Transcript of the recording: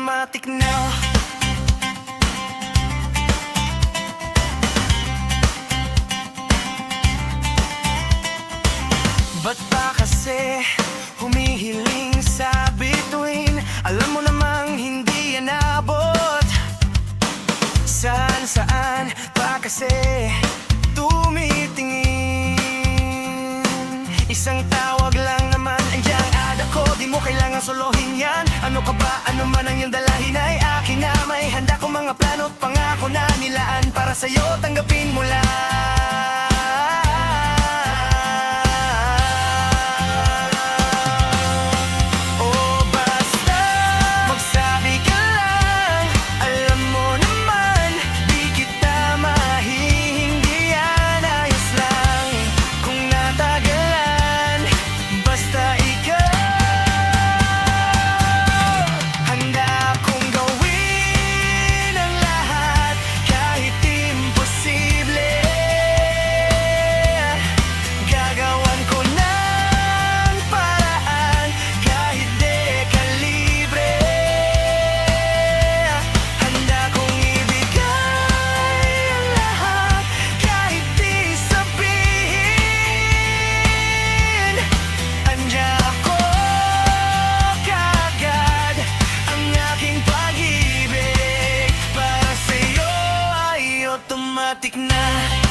automatic na. Ba't ba kasi humihiling sa bituin? Alam mo namang hindi yan abot. Saan pa kasi tumitingin? Isang tawag lang naman andiyan ada ko. Di mo kailangan solohin yan. Ano ka ba? Ano man ang iyong dalahin ay akin na. May handa kong mga plano at pangako na nilaan para sa'yo, tanggapin mo lang. Automatic na.